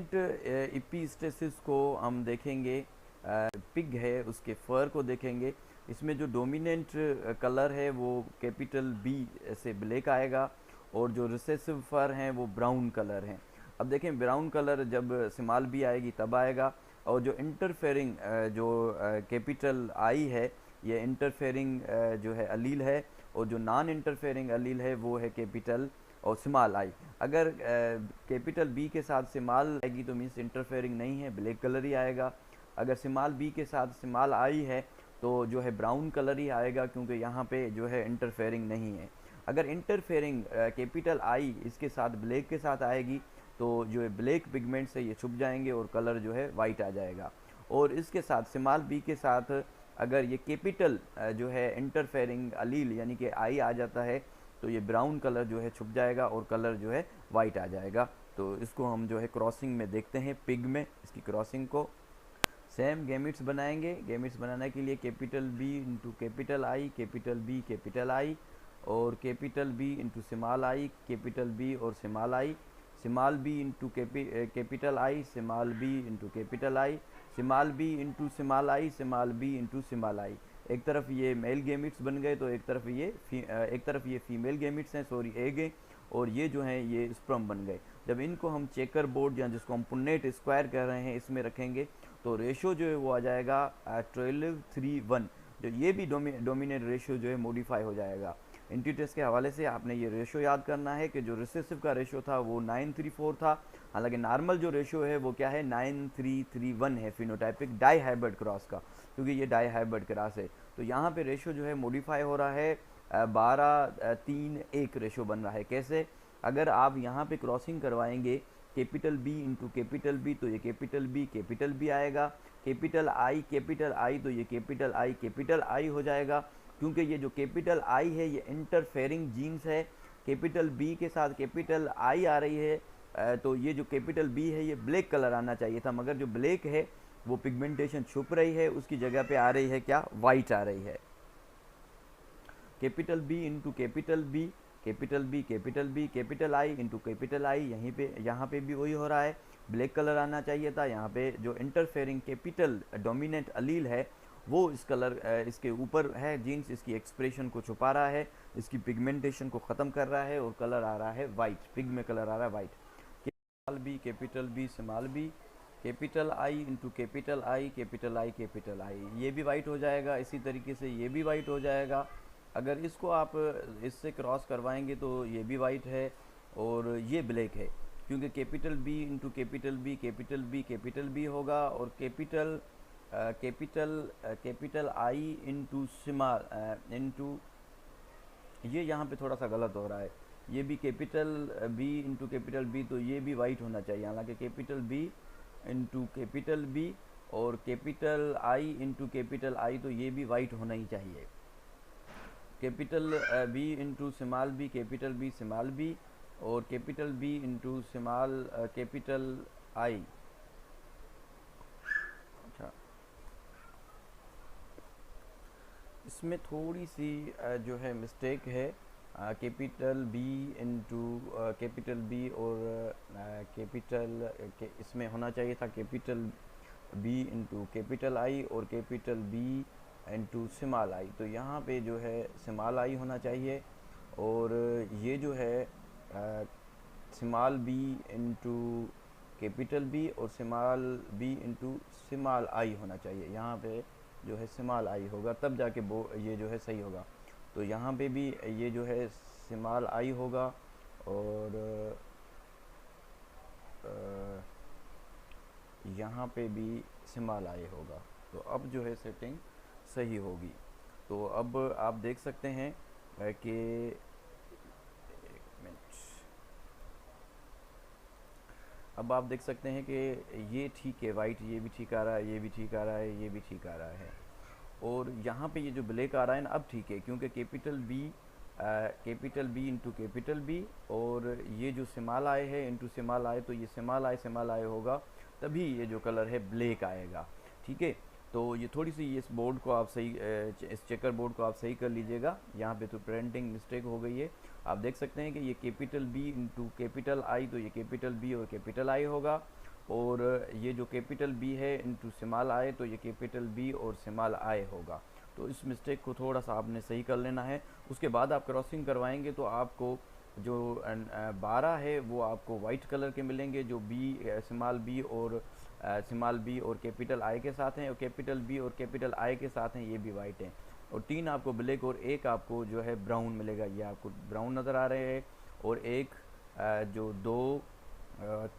Dominant इपीस्टेसिस को हम देखेंगे, पिग है उसके फर को देखेंगे। इसमें जो डोमिनेंट कलर है वो कैपिटल बी से ब्लैक आएगा, और जो रिसेसिव फर हैं वो ब्राउन कलर हैं। अब देखें ब्राउन कलर जब स्मॉल बी आएगी तब आएगा, और जो इंटरफेयरिंग जो कैपिटल आई है ये इंटरफेयरिंग जो है अलील है, और जो नॉन इंटरफेयरिंग अलील है वो है कैपिटल और स्मॉल आई। अगर कैपिटल बी के साथ स्मॉल आएगी तो मीन्स इंटरफेयरिंग नहीं है, ब्लैक कलर ही आएगा। अगर स्मॉल बी के साथ स्मॉल आई है तो जो है ब्राउन कलर ही आएगा, क्योंकि यहाँ पे जो है इंटरफेयरिंग नहीं है। अगर इंटरफेयरिंग कैपिटल आई इसके साथ ब्लैक के साथ आएगी तो जो है ब्लैक पिगमेंट से ये छुप जाएंगे और कलर जो है वाइट आ जाएगा। और इसके साथ स्मॉल बी के साथ अगर ये कैपिटल जो है इंटरफेयरिंग अलील यानी कि आई आ जाता है तो ये ब्राउन कलर जो है छुप जाएगा और कलर जो है वाइट आ जाएगा। तो इसको हम जो है क्रॉसिंग में देखते हैं, पिग में इसकी क्रॉसिंग को। सेम गैमेट्स बनाएंगे। गैमेट्स बनाने के लिए capital B into capital I, capital B capital I, और capital B into small I, capital B और small I, small B into capital I, small B into capital I, small B into small I, small B into small I. एक तरफ ये male gametes बन गए तो एक तरफ ये फीमेल गैमेट्स हैं, सॉरी एग हैं, और ये जो हैं ये स्पर्म बन गए। जब इनको हम चेकर बोर्ड या जिसको हम पुन्नेट स्क्वायर कह रहे हैं इसमें रखेंगे तो रेशो जो है वो आ जाएगा 12:3:1। जो ये भी डोमिनेट रेशो जो है मॉडिफाई हो जाएगा। इंटी टेस्ट के हवाले से आपने ये रेशो याद करना है कि जो रिसेसिव का रेशो था वो 9:3:4 था, हालांकि नॉर्मल जो रेशो है वो क्या है 9:3:3:1 है फिनोटाइपिक डाई हाइब्रिड क्रॉस का, क्योंकि ये डाई हाइब्रिड क्रॉस है। तो यहाँ पे रेशो जो है मॉडिफाई हो रहा है, 12:3:1 रेशो बन रहा है। कैसे? अगर आप यहाँ पे क्रॉसिंग करवाएंगे capital B into capital B तो ये कैपिटल बी आएगा, कैपिटल आई तो ये कैपिटल आई हो जाएगा, क्योंकि ये जो कैपिटल आई है ये इंटरफेयरिंग जीन्स है। कैपिटल बी के साथ कैपिटल आई आ रही है तो ये जो कैपिटल बी है ये ब्लैक कलर आना चाहिए था, मगर जो ब्लैक है वो पिगमेंटेशन छुप रही है, उसकी जगह पे आ रही है क्या, वाइट आ रही है। Capital B into capital B capital I into capital I, यहाँ पे भी वही हो रहा है, ब्लैक कलर आना चाहिए था। यहाँ पे जो इंटरफेयरिंग कैपिटल डोमिनेंट अलील है वो इस कलर इसके ऊपर है, जीन्स इसकी एक्सप्रेशन को छुपा रहा है, इसकी पिगमेंटेशन को ख़त्म कर रहा है, और कलर आ रहा है वाइट, पिग में कलर आ रहा है white. Capital B small B, capital I into capital I, ये भी वाइट हो जाएगा। इसी तरीके से ये भी वाइट हो जाएगा। अगर इसको आप इससे क्रॉस करवाएंगे तो ये भी वाइट है और ये ब्लैक है, क्योंकि capital B into capital B होगा, और capital I into small into, ये यहाँ पे थोड़ा सा गलत हो रहा है, ये भी capital B into capital B तो ये भी वाइट होना चाहिए, हालांकि capital B into capital B और capital I into capital I तो ये भी वाइट होना ही चाहिए। Capital B into small B capital B small B, और capital B into small capital I. अच्छा, इसमें थोड़ी सी जो है मिस्टेक है, capital B into capital B और कैपिटल इसमें होना चाहिए था capital B into capital I और capital B into small i, तो यहाँ पे जो है स्मॉल आई होना चाहिए, और ये जो है small B into capital B और small B into small I होना चाहिए। यहाँ पे जो है स्मॉल आई होगा तब जाके वो ये जो है सही होगा। तो यहाँ पे भी ये जो है स्मॉल आई होगा और यहाँ पे भी स्मॉल आई होगा, तो अब जो है सेटिंग सही होगी। तो अब आप देख सकते हैं कि एक मिनट, अब आप देख सकते हैं कि ये ठीक है, वाइट ये भी ठीक आ रहा है, ये भी ठीक आ रहा है, ये भी ठीक आ रहा है, और यहाँ पे ये जो ब्लैक आ रहा है ना अब ठीक है, क्योंकि capital B into capital B और ये जो स्मॉल आई है इंटू स्मॉल आई, तो ये स्मॉल आई होगा, तभी ये जो कलर है ब्लैक आएगा। ठीक है, तो ये थोड़ी सी इस बोर्ड को आप सही इस चेकर बोर्ड को आप सही कर लीजिएगा, यहाँ पे तो प्रिंटिंग मिस्टेक हो गई है। आप देख सकते हैं कि ये capital B into capital I, तो ये कैपिटल बी और कैपिटल आई होगा, और ये जो कैपिटल बी है इनटू स्मॉल आई, तो ये कैपिटल बी और स्मॉल आई होगा। तो इस मिस्टेक को थोड़ा सा आपने सही कर लेना है। उसके बाद आप क्रॉसिंग करवाएंगे तो आपको जो 12 है वो आपको वाइट कलर के मिलेंगे, जो स्मॉल बी और कैपिटल आई के साथ हैं, और कैपिटल बी और कैपिटल आई के साथ हैं, ये भी वाइट हैं। और 3 आपको ब्लैक और एक आपको जो है ब्राउन मिलेगा, ये आपको ब्राउन नज़र आ रहे हैं। और एक जो दो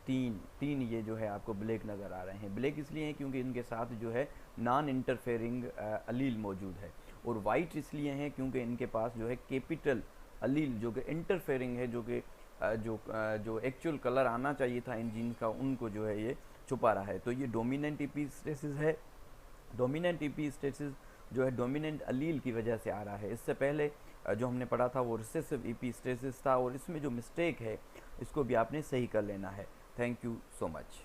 तीन ये जो है आपको ब्लैक नज़र आ रहे हैं। ब्लैक इसलिए हैं क्योंकि इनके साथ जो है नॉन इंटरफेयरिंग अलील मौजूद है। और वाइट इसलिए हैं क्योंकि इनके पास जो है कैपिटल अलील जो कि इंटरफेयरिंग है, जो कि जो एक्चुअल कलर आना चाहिए था इन जीन्स का, उनको जो है ये छुपा रहा है। तो ये डोमिनेंट एपिस्टेसिस है। डोमिनेंट एपिस्टेसिस जो है डोमिनेंट अलील की वजह से आ रहा है। इससे पहले जो हमने पढ़ा था वो रिसेसिव एपिस्टेसिस था, और इसमें जो मिस्टेक है इसको भी आपने सही कर लेना है। Thank you so much.